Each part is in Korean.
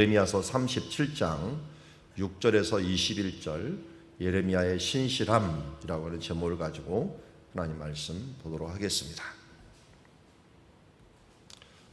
예레미야서 37장 6절에서 21절 예레미야의 신실함이라고 하는 제목을 가지고 하나님 말씀 보도록 하겠습니다.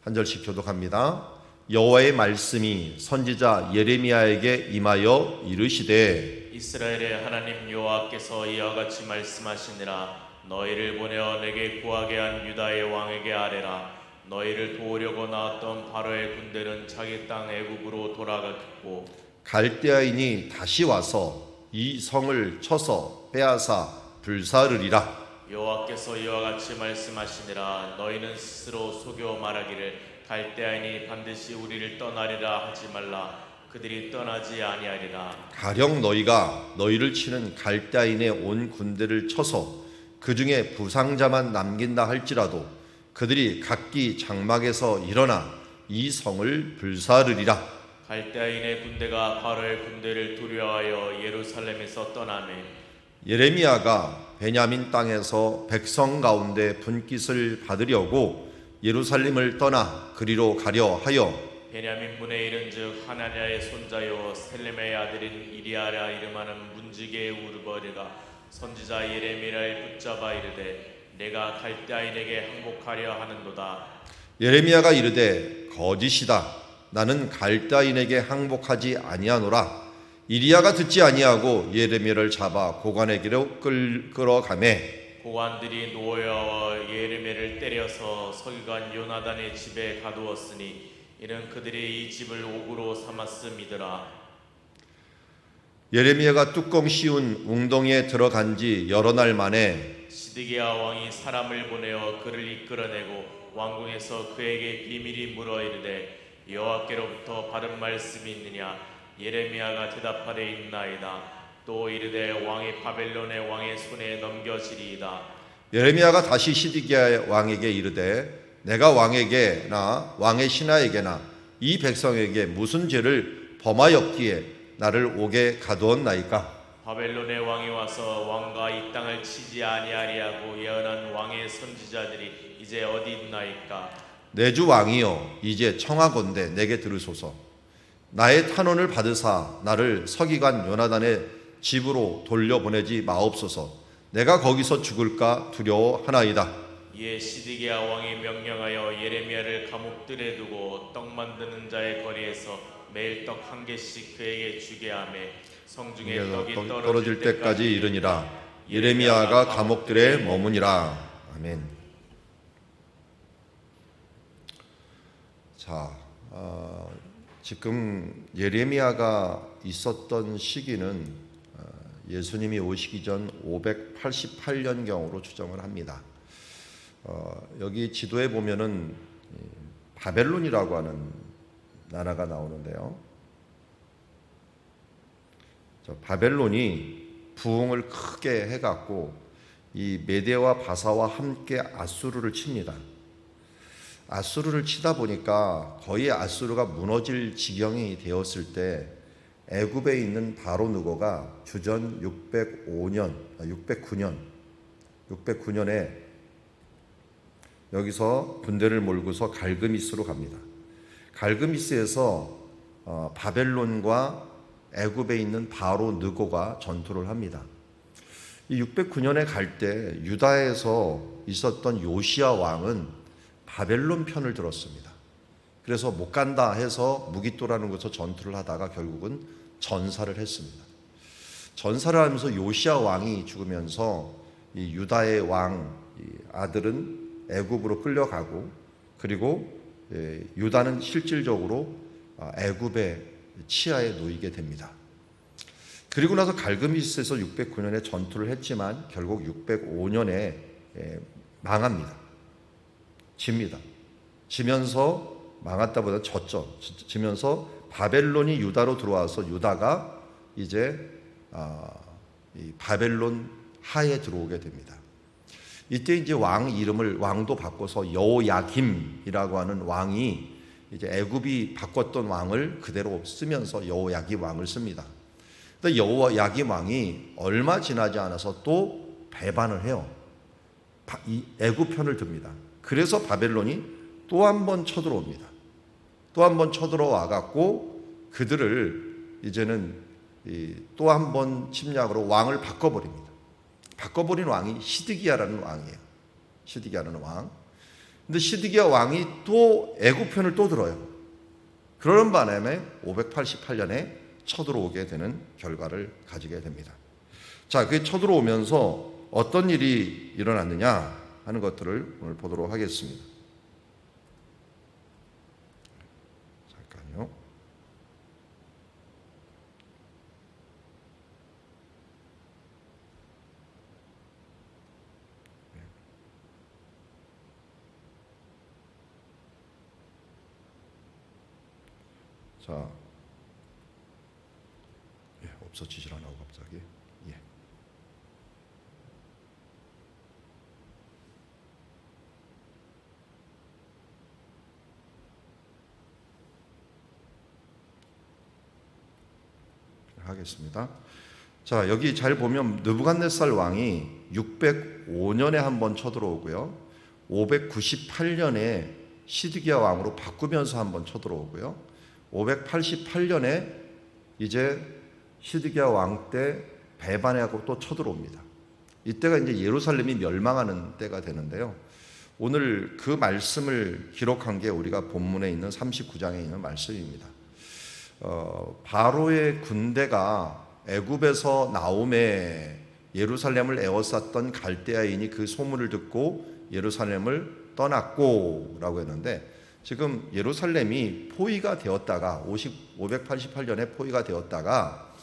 한 절씩 교독합니다. 여호와의 말씀이 선지자 예레미야에게 임하여 이르시되 이스라엘의 하나님 여호와께서 이와 같이 말씀하시니라. 너희를 보내어 내게 구하게 한 유다의 왕에게 아뢰라. 너희를 도우려고 나왔던 바로의 군대는 자기 땅 애굽으로 돌아갔고 갈대아인이 다시 와서 이 성을 쳐서 빼앗아 불사르리라. 여호와께서 이와 같이 말씀하시니라. 너희는 스스로 속여 말하기를 갈대아인이 반드시 우리를 떠나리라 하지 말라. 그들이 떠나지 아니하리라. 가령 너희가 너희를 치는 갈대아인의 온 군대를 쳐서 그 중에 부상자만 남긴다 할지라도 그들이 각기 장막에서 일어나 이 성을 불사르리라. 갈대아인의 군대가 바로의 군대를 두려워하여 예루살렘에서 떠나매 예레미야가 베냐민 땅에서 백성 가운데 분깃을 받으려고 예루살렘을 떠나 그리로 가려 하여 베냐민 문에 이른즉 하나냐의 손자요 셀렘의 아들인 이리아라 이름하는 문지기의 우르버리가 선지자 예레미야를 붙잡아 이르되 내가 갈대아인에게 항복하려 하는도다. 예레미야가 이르되 거짓이다. 나는 갈대아인에게 항복하지 아니하노라. 이리야가 듣지 아니하고 예레미야를 잡아 고관에게로 끌어가매 고관들이 노여워 예레미야를 때려서 서기관 요나단의 집에 가두었으니 이는 그들이 이 집을 옥으로 삼았음이더라. 예레미야가 뚜껑 씌운 웅덩이에 들어간 지 여러 날 만에 시드기야 왕이 사람을 보내어 그를 이끌어내고 왕궁에서 그에게 비밀이 물어 이르되 여호와께로부터 받은 말씀이 있느냐. 예레미야가 대답하되 있나이다. 또 이르되 왕이 바벨론의 왕의 손에 넘겨지리이다. 예레미야가 다시 시드기야 왕에게 이르되 내가 왕에게나 왕의 신하에게나 이 백성에게 무슨 죄를 범하였기에 나를 옥에 가두었나이까. 바벨론의 왕이 와서 왕과 이 땅을 치지 아니하리하고 예언한 왕의 선지자들이 이제 어디 있나이까. 내 주 왕이여 이제 청하건대 내게 들으소서. 나의 탄원을 받으사 나를 서기관 요나단의 집으로 돌려보내지 마옵소서. 내가 거기서 죽을까 두려워하나이다. 이에 시드기야 왕이 명령하여 예레미야를 감옥들에 두고 떡 만드는 자의 거리에서 매일 떡 한 개씩 그에게 주게 하매 성중에 떡이 떨어질 때까지 이르니라. 예레미야가 감옥들에 머무니라. 아멘. 자, 지금 예레미야가 있었던 시기는 예수님이 오시기 전 588년경으로 추정을 합니다. 여기 지도에 보면은 바벨론이라고 하는 나라가 나오는데요. 바벨론이 부흥을 크게 해갖고 이 메대와 바사와 함께 아수르를 칩니다. 아수르를 치다 보니까 거의 아수르가 무너질 지경이 되었을 때 애굽에 있는 바로 느고가 주전 609년에 여기서 군대를 몰고서 갈그미스로 갑니다. 갈그미스에서 바벨론과 애굽에 있는 바로 느고가 전투를 합니다. 이 609년에 갈 때 유다에서 있었던 요시야 왕은 바벨론 편을 들었습니다. 그래서 못 간다 해서 무깃도라는 곳에서 전투를 하다가 결국은 전사를 했습니다. 전사를 하면서 요시야 왕이 죽으면서 이 유다의 왕 아들은 애굽으로 끌려가고 그리고 유다는 실질적으로 애굽의 치하에 놓이게 됩니다. 그리고 나서 갈그미스에서 609년에 전투를 했지만 결국 605년에 망합니다. 집니다. 지면서 망했다보다 졌죠. 지면서 바벨론이 유다로 들어와서 유다가 이제 이 바벨론 하에 들어오게 됩니다. 이때 이제 왕 이름을 왕도 바꿔서 여호야김이라고 하는 왕이 이제 애굽이 바꿨던 왕을 그대로 쓰면서 여호야김 왕을 씁니다. 근데 여호야김 왕이 얼마 지나지 않아서 또 배반을 해요. 이 애굽 편을 듭니다. 그래서 바벨론이 또 한 번 쳐들어옵니다. 또 한 번 쳐들어와 갖고 그들을 이제는 또 한 번 침략으로 왕을 바꿔버립니다. 바꿔버린 왕이 시드기야라는 왕이에요. 시드기야라는 왕. 근데 시드기야 왕이 또 애굽 편을 또 들어요. 그러는 바람에 588년에 쳐들어오게 되는 결과를 가지게 됩니다. 자, 그게 쳐들어오면서 어떤 일이 일어났느냐 하는 것들을 오늘 보도록 하겠습니다. 잠깐요. 자, 없어지질 않아요 갑자기. 예. 하겠습니다. 자, 여기 잘 보면 느부갓네살 왕이 605년에 한 번 쳐들어오고요. 598년에 시드기야 왕으로 바꾸면서 한 번 쳐들어오고요. 588년에 이제 시드기야 왕 때 배반하고 또 쳐들어옵니다. 이때가 이제 예루살렘이 멸망하는 때가 되는데요. 오늘 그 말씀을 기록한 게 우리가 본문에 있는 39장에 있는 말씀입니다. 바로의 군대가 애굽에서 나옴에 예루살렘을 에워쌌던 갈대아인이 그 소문을 듣고 예루살렘을 떠났고 라고 했는데, 지금 예루살렘이 포위가 되었다가 588년에 포위가 되었다가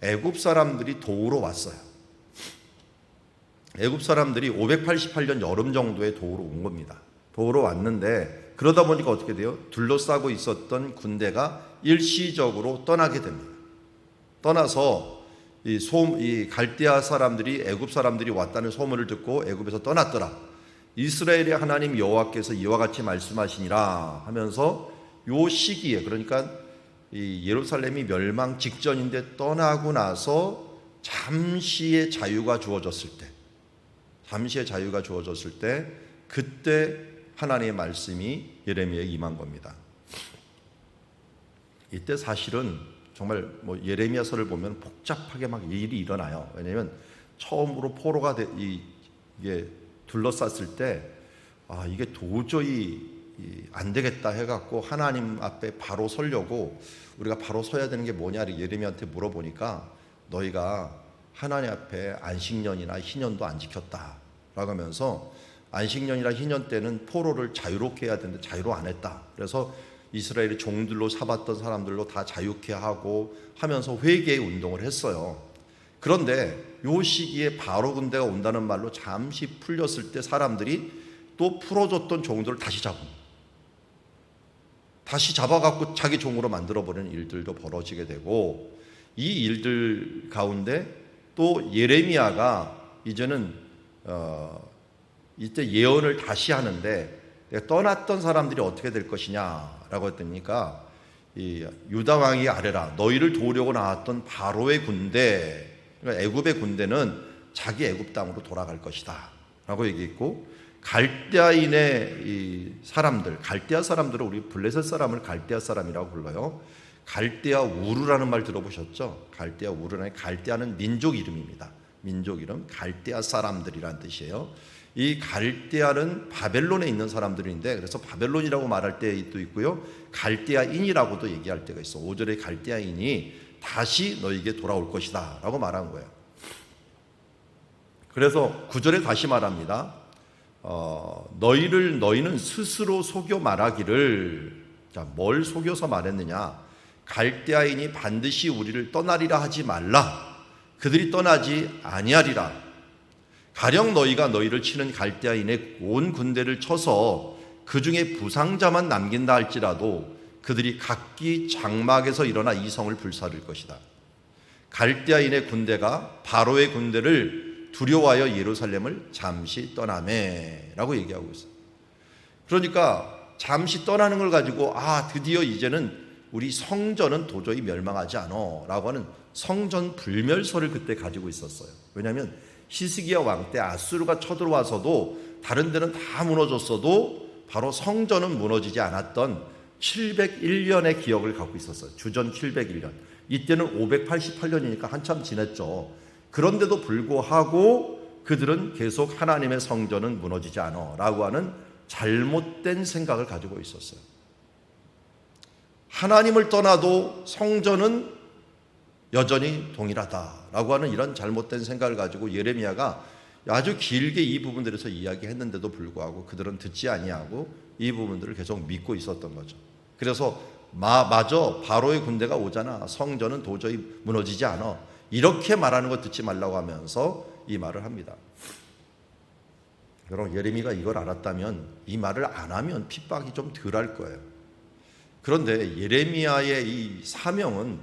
애굽 사람들이 도우러 왔어요. 애굽 사람들이 588년 여름 정도에 도우러 온 겁니다. 도우러 왔는데 그러다 보니까 어떻게 돼요? 둘러싸고 있었던 군대가 일시적으로 떠나게 됩니다. 떠나서 이 갈대아 사람들이 애굽 사람들이 왔다는 소문을 듣고 애굽에서 떠났더라. 이스라엘의 하나님 여호와께서 이와 같이 말씀하시니라 하면서 요 시기에, 그러니까 이 예루살렘이 멸망 직전인데 떠나고 나서 잠시의 자유가 주어졌을 때 그때 하나님의 말씀이 예레미야에 임한 겁니다. 이때 사실은 정말 예레미야서를 보면 복잡하게 막 일이 일어나요. 왜냐하면 처음으로 포로가 이게 둘러쌌을 때 이게 도저히 안 되겠다 해갖고 하나님 앞에 바로 서려고, 우리가 바로 서야 되는 게 뭐냐를 예레미야한테 물어보니까 너희가 하나님 앞에 안식년이나 희년도 안 지켰다 라고 하면서, 안식년이나 희년 때는 포로를 자유롭게 해야 되는데 자유로 안 했다. 그래서 이스라엘의 종들로 삼았던 사람들로 다 자유케 하고 하면서 회개의 운동을 했어요. 그런데 요 시기에 바로 군대가 온다는 말로 잠시 풀렸을 때 사람들이 또 풀어줬던 종들을 다시 잡아갖고 자기 종으로 만들어버리는 일들도 벌어지게 되고, 이 일들 가운데 또 예레미야가 이제는 이때 예언을 다시 하는데, 떠났던 사람들이 어떻게 될 것이냐라고 했더니까 이 유다 왕이 아뢰라, 너희를 도우려고 나왔던 바로의 군대, 그러니까 애굽의 군대는 자기 애굽 땅으로 돌아갈 것이다 라고 얘기했고, 갈대아인의 이 사람들, 갈대아 사람들은 우리 블레셋 사람을 갈대아 사람이라고 불러요. 갈대아 우르라는 말 들어보셨죠? 갈대아 우르는, 갈대아는 민족 이름입니다. 민족 이름, 갈대아 사람들이란 뜻이에요. 이 갈대아는 바벨론에 있는 사람들인데, 그래서 바벨론이라고 말할 때도 있고요, 갈대아인이라고도 얘기할 때가 있어. 5절에 갈대아인이 다시 너에게 돌아올 것이다 라고 말한 거예요. 그래서 9절에 다시 말합니다. 너희는 스스로 속여 말하기를, 자, 뭘 속여서 말했느냐? 갈대아인이 반드시 우리를 떠나리라 하지 말라. 그들이 떠나지 아니하리라. 가령 너희가 너희를 치는 갈대아인의 온 군대를 쳐서 그 중에 부상자만 남긴다 할지라도 그들이 각기 장막에서 일어나 이 성을 불사를 것이다. 갈대아인의 군대가 바로의 군대를 두려워하여 예루살렘을 잠시 떠나매 라고 얘기하고 있어요. 그러니까 잠시 떠나는 걸 가지고 드디어 이제는 우리 성전은 도저히 멸망하지 않아 라고 하는 성전 불멸설을 그때 가지고 있었어요. 왜냐하면 히스기야 왕 때 아수르가 쳐들어와서도 다른 데는 다 무너졌어도 바로 성전은 무너지지 않았던 701년의 기억을 갖고 있었어요. 주전 701년. 이때는 588년이니까 한참 지났죠. 그런데도 불구하고 그들은 계속 하나님의 성전은 무너지지 않아 라고 하는 잘못된 생각을 가지고 있었어요. 하나님을 떠나도 성전은 여전히 동일하다라고 하는 이런 잘못된 생각을 가지고 예레미야가 아주 길게 이 부분들에서 이야기했는데도 불구하고 그들은 듣지 아니하고 이 부분들을 계속 믿고 있었던 거죠. 그래서 맞아, 바로의 군대가 오잖아, 성전은 도저히 무너지지 않아, 이렇게 말하는 거 듣지 말라고 하면서 이 말을 합니다. 여러분, 예레미야가 이걸 알았다면 이 말을 안 하면 핍박이 좀 덜 할 거예요. 그런데 예레미야의 이 사명은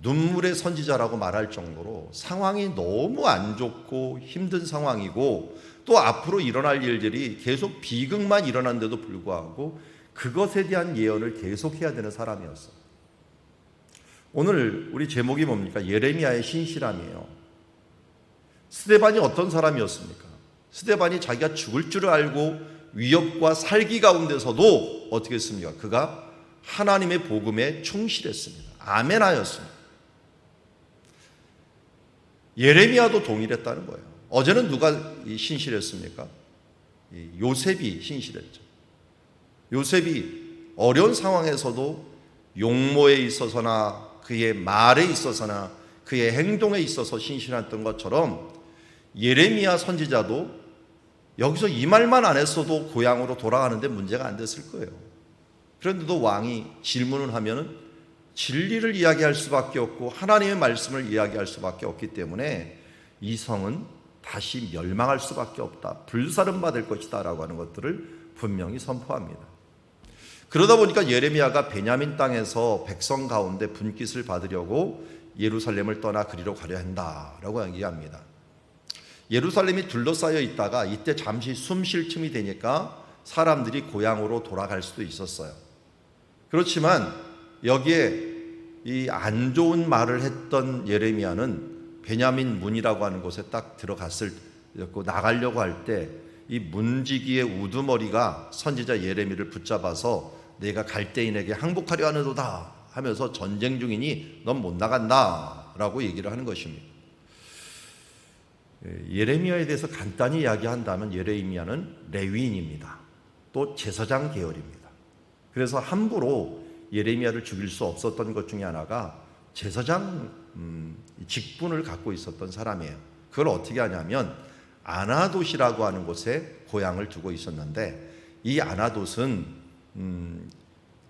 눈물의 선지자라고 말할 정도로 상황이 너무 안 좋고 힘든 상황이고 또 앞으로 일어날 일들이 계속 비극만 일어난데도 불구하고 그것에 대한 예언을 계속해야 되는 사람이었어요. 오늘 우리 제목이 뭡니까? 예레미야의 신실함이에요. 스데반이 어떤 사람이었습니까? 스데반이 자기가 죽을 줄 알고 위협과 살기 가운데서도 어떻게 했습니까? 그가 하나님의 복음에 충실했습니다. 아멘하였습니다. 예레미야도 동일했다는 거예요. 어제는 누가 신실했습니까? 요셉이 신실했죠. 요셉이 어려운 상황에서도 용모에 있어서나 그의 말에 있어서나 그의 행동에 있어서 신실했던 것처럼 예레미야 선지자도 여기서 이 말만 안 했어도 고향으로 돌아가는데 문제가 안 됐을 거예요. 그런데도 왕이 질문을 하면은 진리를 이야기할 수밖에 없고 하나님의 말씀을 이야기할 수밖에 없기 때문에 이 성은 다시 멸망할 수밖에 없다, 불사름받을 것이다 라고 하는 것들을 분명히 선포합니다. 그러다 보니까 예레미야가 베냐민 땅에서 백성 가운데 분깃을 받으려고 예루살렘을 떠나 그리로 가려 한다라고 얘기합니다. 예루살렘이 둘러싸여 있다가 이때 잠시 숨 쉴 틈이 되니까 사람들이 고향으로 돌아갈 수도 있었어요. 그렇지만 여기에 이 안 좋은 말을 했던 예레미야는 베냐민 문이라고 하는 곳에 딱 들어갔을 나가려고 할 때 이 문지기의 우두머리가 선지자 예레미야를 붙잡아서 내가 갈대인에게 항복하려 하는도다 하면서 전쟁 중이니 넌 못 나간다 라고 얘기를 하는 것입니다. 예레미야에 대해서 간단히 이야기한다면 예레미야는 레위인입니다. 또 제사장 계열입니다. 그래서 함부로 예레미야를 죽일 수 없었던 것 중에 하나가 제사장 직분을 갖고 있었던 사람이에요. 그걸 어떻게 하냐면 아나돗이라고 하는 곳에 고향을 두고 있었는데 이 아나돗은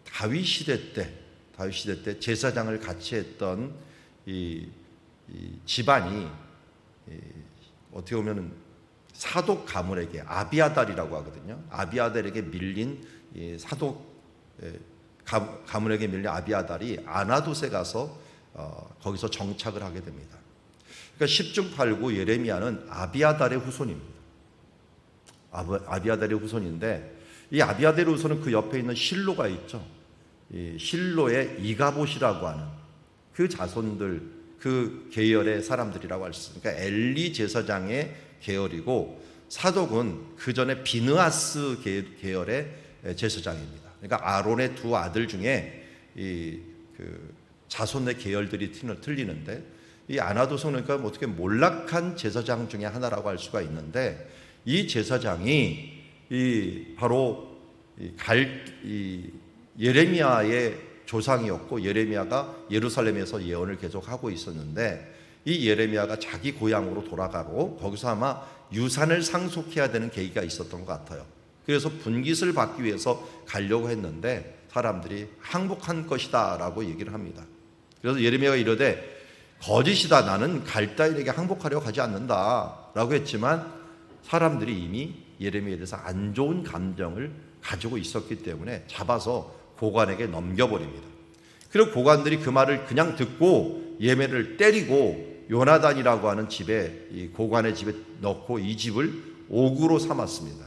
다윗 시대 때 제사장을 같이 했던 이 집안이 어떻게 보면 사독 가문에게 아비아달이라고 하거든요. 아비아달에게 밀린 사독 가문에게 밀린 아비아달이 아나돗에 가서 거기서 정착을 하게 됩니다. 그러니까 10중 8구 예레미야는 아비아달의 후손입니다. 아비아달의 후손인데 이 아비아달의 후손은 그 옆에 있는 실로가 있죠. 이 실로의 이가봇이라고 하는 그 자손들, 그 계열의 사람들이라고 할 수 있습니다. 그러니까 엘리 제사장의 계열이고 사독은 그 전에 비느하스 계열의 제사장입니다. 그러니까 아론의 두 아들 중에 그 자손의 계열들이 틀리는데 이 아나돗은 그러니까 어떻게 몰락한 제사장 중에 하나라고 할 수가 있는데 이 제사장이 바로 예레미야의 조상이었고 예레미야가 예루살렘에서 예언을 계속하고 있었는데 이 예레미야가 자기 고향으로 돌아가고 거기서 아마 유산을 상속해야 되는 계기가 있었던 것 같아요. 그래서 분깃을 받기 위해서 가려고 했는데 사람들이 항복한 것이다 라고 얘기를 합니다. 그래서 예레미야가 이르되 거짓이다, 나는 갈대인에게 항복하려고 하지 않는다 라고 했지만 사람들이 이미 예레미야에 대해서 안 좋은 감정을 가지고 있었기 때문에 잡아서 고관에게 넘겨버립니다. 그리고 고관들이 그 말을 그냥 듣고 예레미야를 때리고 요나단이라고 하는 집에, 이 고관의 집에 넣고 이 집을 옥으로 삼았습니다.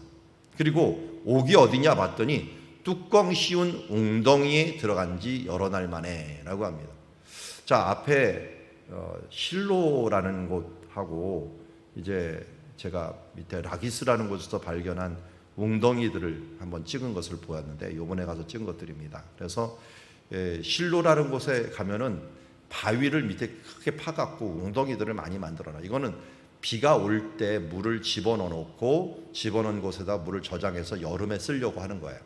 그리고 옥이 어디냐 봤더니 뚜껑 씌운 웅덩이에 들어간 지 여러 날 만에 라고 합니다. 자, 앞에 실로라는 곳하고 이제 제가 밑에 라기스라는 곳에서 발견한 웅덩이들을 한번 찍은 것을 보았는데 이번에 가서 찍은 것들입니다. 그래서 실로라는 곳에 가면은 바위를 밑에 크게 파갖고 웅덩이들을 많이 만들어놔. 이거는 비가 올 때 물을 집어넣어 놓고 집어넣은 곳에다 물을 저장해서 여름에 쓰려고 하는 거예요.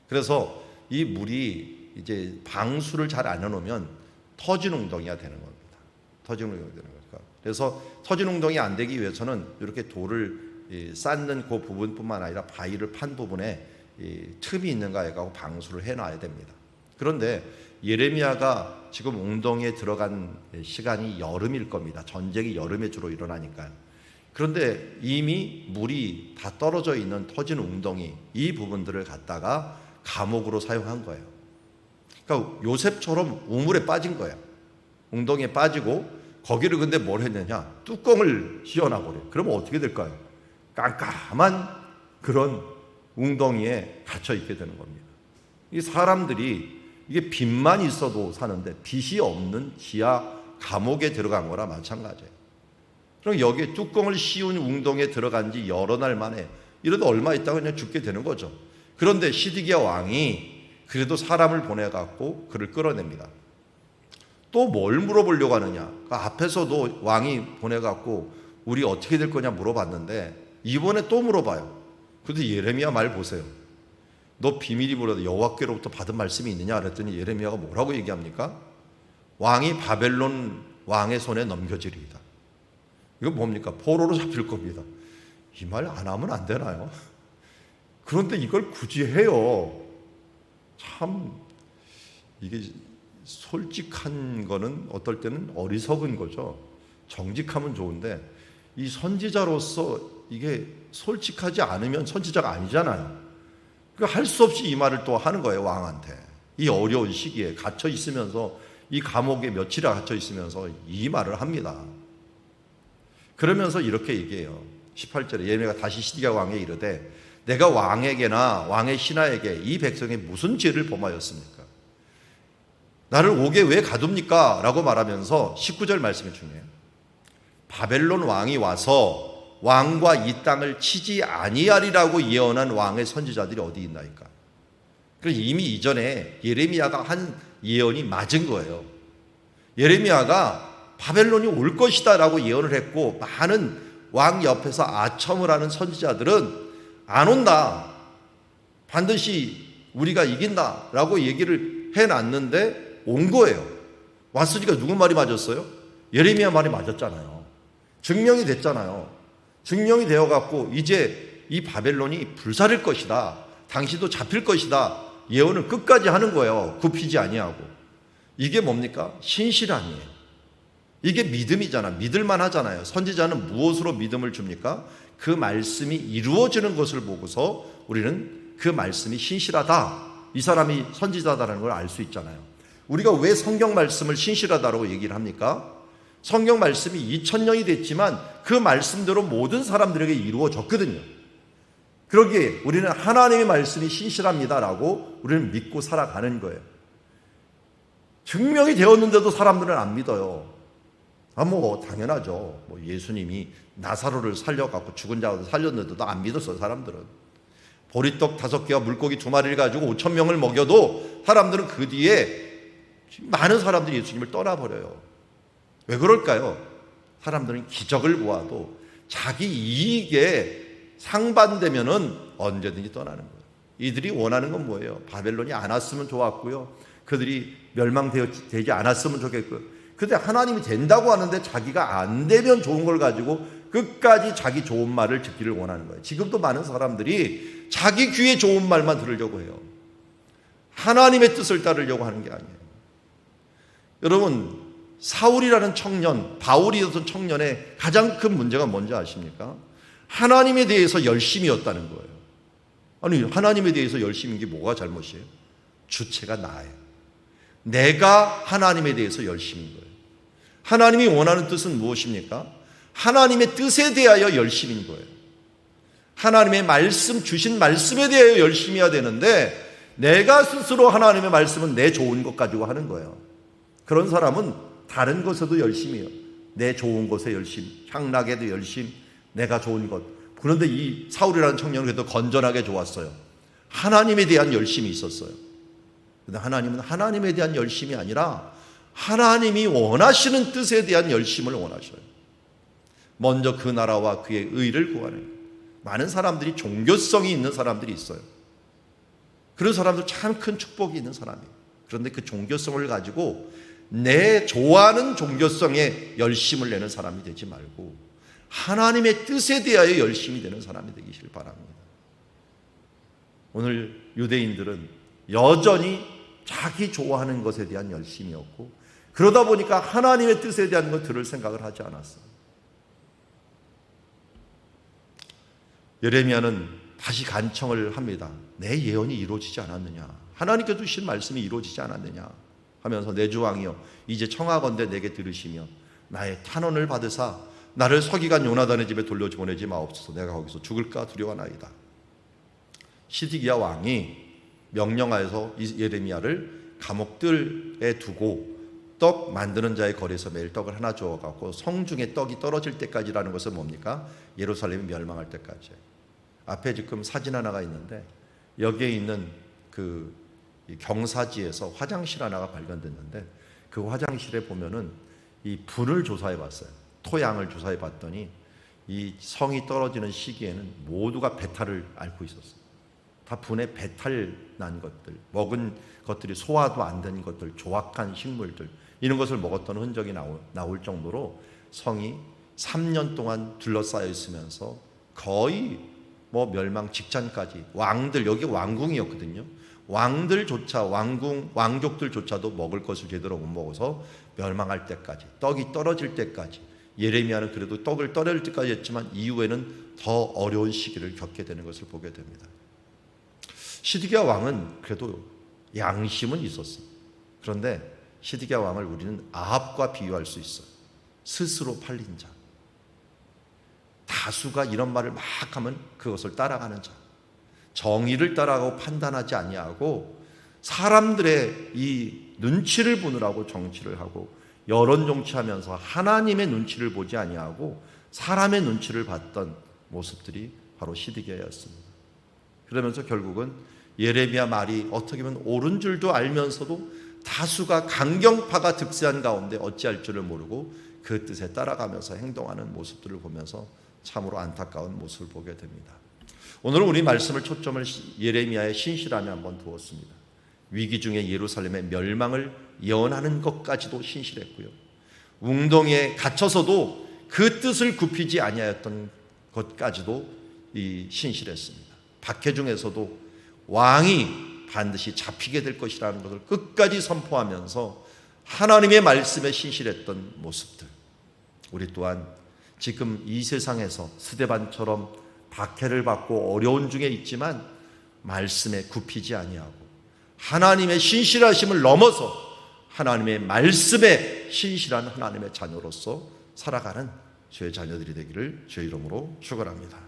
그래서 이 물이 이제 방수를 잘 안 해놓으면 터진 웅덩이가 되는 겁니다. 터진 웅덩이가 되는 거니까. 그래서 터진 웅덩이 안 되기 위해서는 이렇게 돌을 쌓는 그 부분뿐만 아니라 바위를 판 부분에 틈이 있는가 해가지고 방수를 해놔야 됩니다. 그런데 예레미야가 지금 웅덩이에 들어간 시간이 여름일 겁니다. 전쟁이 여름에 주로 일어나니까요. 그런데 이미 물이 다 떨어져 있는 터진 웅덩이 이 부분들을 갖다가 감옥으로 사용한 거예요. 그러니까 요셉처럼 우물에 빠진 거예요. 웅덩이에 빠지고 거기를 근데 뭘 했느냐? 뚜껑을 씌워놔버려요. 그러면 어떻게 될까요? 깜깜한 그런 웅덩이에 갇혀 있게 되는 겁니다. 이 사람들이 이게 빛만 있어도 사는데 빛이 없는 지하 감옥에 들어간 거나 마찬가지예요. 그럼 여기에 뚜껑을 씌운 웅덩이에 들어간 지 여러 날 만에 이러다 얼마 있다가 그냥 죽게 되는 거죠. 그런데 시드기야 왕이 그래도 사람을 보내갖고 그를 끌어냅니다. 또 뭘 물어보려고 하느냐? 그 앞에서도 왕이 보내갖고 우리 어떻게 될 거냐 물어봤는데 이번에 또 물어봐요. 그런데 예레미야 말 보세요. 너 비밀이 뭐라도 여호와께로부터 받은 말씀이 있느냐 그랬더니 예레미야가 뭐라고 얘기합니까? 왕이 바벨론 왕의 손에 넘겨지리이다. 이거 뭡니까? 포로로 잡힐 겁니다. 이 말 안 하면 안 되나요? 그런데 이걸 굳이 해요. 참 이게 솔직한 거는 어떨 때는 어리석은 거죠. 정직하면 좋은데 이 선지자로서 이게 솔직하지 않으면 선지자가 아니잖아요. 그러니까 할 수 없이 이 말을 또 하는 거예요. 왕한테. 이 어려운 시기에 갇혀 있으면서 이 감옥에 며칠이나 갇혀 있으면서 이 말을 합니다. 그러면서 이렇게 얘기해요. 18절에 예레미야가 다시 시드기야 왕에 이르되 내가 왕에게나 왕의 신하에게 이 백성이 무슨 죄를 범하였습니까? 나를 옥에 왜 가둡니까? 라고 말하면서 19절 말씀이 중요해요. 바벨론 왕이 와서 왕과 이 땅을 치지 아니하리라고 예언한 왕의 선지자들이 어디 있나이까? 그래서 이미 이전에 예레미야가 한 예언이 맞은 거예요. 예레미야가 바벨론이 올 것이다 라고 예언을 했고 많은 왕 옆에서 아첨을 하는 선지자들은 안 온다. 반드시 우리가 이긴다 라고 얘기를 해놨는데 온 거예요. 왔으니까 누구 말이 맞았어요? 예레미야 말이 맞았잖아요. 증명이 됐잖아요. 증명이 되어갖고 이제 이 바벨론이 불사를 것이다. 당신도 잡힐 것이다. 예언을 끝까지 하는 거예요. 굽히지 아니하고. 이게 뭡니까? 신실함이에요. 이게 믿음이잖아. 믿을만 하잖아요. 선지자는 무엇으로 믿음을 줍니까? 그 말씀이 이루어지는 것을 보고서 우리는 그 말씀이 신실하다. 이 사람이 선지자다라는 걸 알 수 있잖아요. 우리가 왜 성경 말씀을 신실하다라고 얘기를 합니까? 성경 말씀이 2000년이 됐지만 그 말씀대로 모든 사람들에게 이루어졌거든요. 그러기에 우리는 하나님의 말씀이 신실합니다라고 우리는 믿고 살아가는 거예요. 증명이 되었는데도 사람들은 안 믿어요. 당연하죠. 예수님이 나사로를 살려갖고 죽은 자를 살렸는데도 안 믿었어요, 사람들은. 보리떡 5개와 물고기 2마리를 가지고 5,000명을 먹여도 사람들은 그 뒤에 많은 사람들이 예수님을 떠나버려요. 왜 그럴까요? 사람들은 기적을 보아도 자기 이익에 상반되면은 언제든지 떠나는 거예요. 이들이 원하는 건 뭐예요? 바벨론이 안 왔으면 좋았고요. 그들이 멸망되지 않았으면 좋겠고요. 근데 하나님이 된다고 하는데 자기가 안 되면 좋은 걸 가지고 끝까지 자기 좋은 말을 듣기를 원하는 거예요. 지금도 많은 사람들이 자기 귀에 좋은 말만 들으려고 해요. 하나님의 뜻을 따르려고 하는 게 아니에요. 여러분, 사울이라는 청년, 바울이었던 청년의 가장 큰 문제가 뭔지 아십니까? 하나님에 대해서 열심이었다는 거예요. 아니, 하나님에 대해서 열심인 게 뭐가 잘못이에요? 주체가 나예요. 내가 하나님에 대해서 열심인 거예요. 하나님이 원하는 뜻은 무엇입니까? 하나님의 뜻에 대하여 열심인 거예요. 하나님의 말씀, 주신 말씀에 대하여 열심히 해야 되는데 내가 스스로 하나님의 말씀은 내 좋은 것 가지고 하는 거예요. 그런 사람은 다른 것에도 열심히 해요. 내 좋은 것에 열심, 향락에도 열심, 내가 좋은 것, 그런데 이 사울이라는 청년은 그래도 건전하게 좋았어요. 하나님에 대한 열심이 있었어요. 그런데 하나님은 하나님에 대한 열심이 아니라 하나님이 원하시는 뜻에 대한 열심을 원하셔요. 먼저 그 나라와 그의 의를 구하는 거예요. 많은 사람들이 종교성이 있는 사람들이 있어요. 그런 사람도 참 큰 축복이 있는 사람이에요. 그런데 그 종교성을 가지고 내 좋아하는 종교성에 열심을 내는 사람이 되지 말고 하나님의 뜻에 대하여 열심이 되는 사람이 되기를 바랍니다. 오늘 유대인들은 여전히 자기 좋아하는 것에 대한 열심이었고, 그러다 보니까 하나님의 뜻에 대한 것 들을 생각을 하지 않았어요. 예레미야는 다시 간청을 합니다. 내 예언이 이루어지지 않았느냐, 하나님께서 주신 말씀이 이루어지지 않았느냐 하면서 내 주 왕이여 이제 청하건대 내게 들으시며 나의 탄원을 받으사 나를 서기관 요나단의 집에 돌려보내지 마옵소서. 내가 거기서 죽을까 두려워하나이다. 시드기야 왕이 명령하여서 예레미야를 감옥들에 두고 떡 만드는 자의 거리에서 매일 떡을 하나 주어갖고 성중에 떡이 떨어질 때까지라는 것은 뭡니까? 예루살렘이 멸망할 때까지. 앞에 지금 사진 하나가 있는데 여기에 있는 그 경사지에서 화장실 하나가 발견됐는데 그 화장실에 보면은 이 분을 조사해 봤어요. 토양을 조사해 봤더니 이 성이 떨어지는 시기에는 모두가 배탈을 앓고 있었어요. 다 분에 배탈 난 것들, 먹은 것들이 소화도 안 된 것들, 조악한 식물들, 이런 것을 먹었던 흔적이 나올 정도로 성이 3년 동안 둘러싸여 있으면서 거의 멸망 직전까지 왕들, 여기 왕궁이었거든요. 왕들조차, 왕족들조차도 먹을 것을 제대로 못 먹어서 멸망할 때까지, 떡이 떨어질 때까지. 예레미야는 그래도 떡을 떨어질 때까지 했지만 이후에는 더 어려운 시기를 겪게 되는 것을 보게 됩니다. 시드기야 왕은 그래도 양심은 있었어요. 그런데 시드기야 왕을 우리는 아합과 비유할 수 있어요. 스스로 팔린 자. 다수가 이런 말을 막 하면 그것을 따라가는 자. 정의를 따라가고 판단하지 아니하고 사람들의 이 눈치를 보느라고 정치를 하고 여론 정치하면서 하나님의 눈치를 보지 아니하고 사람의 눈치를 봤던 모습들이 바로 시드기야였습니다. 그러면서 결국은 예레미야 말이 어떻게 보면 옳은 줄도 알면서도 다수가 강경파가 득세한 가운데 어찌할 줄을 모르고 그 뜻에 따라가면서 행동하는 모습들을 보면서 참으로 안타까운 모습을 보게 됩니다. 오늘은 우리 말씀을 초점을 예레미야의 신실함에 한번 두었습니다. 위기 중에 예루살렘의 멸망을 예언하는 것까지도 신실했고요. 웅덩이에 갇혀서도 그 뜻을 굽히지 아니하였던 것까지도 신실했습니다. 박해 중에서도 왕이 반드시 잡히게 될 것이라는 것을 끝까지 선포하면서 하나님의 말씀에 신실했던 모습들. 우리 또한 지금 이 세상에서 스데반처럼 박해를 받고 어려운 중에 있지만 말씀에 굽히지 아니하고 하나님의 신실하심을 넘어서 하나님의 말씀에 신실한 하나님의 자녀로서 살아가는 주의 자녀들이 되기를 주의 이름으로 축원합니다.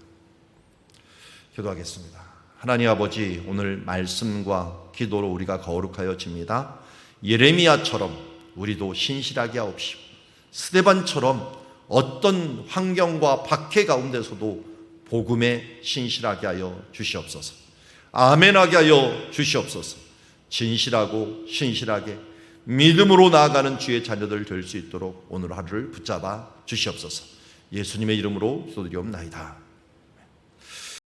기도하겠습니다. 하나님 아버지, 오늘 말씀과 기도로 우리가 거룩하여집니다. 예레미야처럼 우리도 신실하게 하옵시고 스데반처럼 어떤 환경과 박해 가운데서도 복음에 신실하게 하여 주시옵소서. 아멘하게 하여 주시옵소서. 진실하고 신실하게 믿음으로 나아가는 주의 자녀들 될 수 있도록 오늘 하루를 붙잡아 주시옵소서. 예수님의 이름으로 기도드리옵나이다.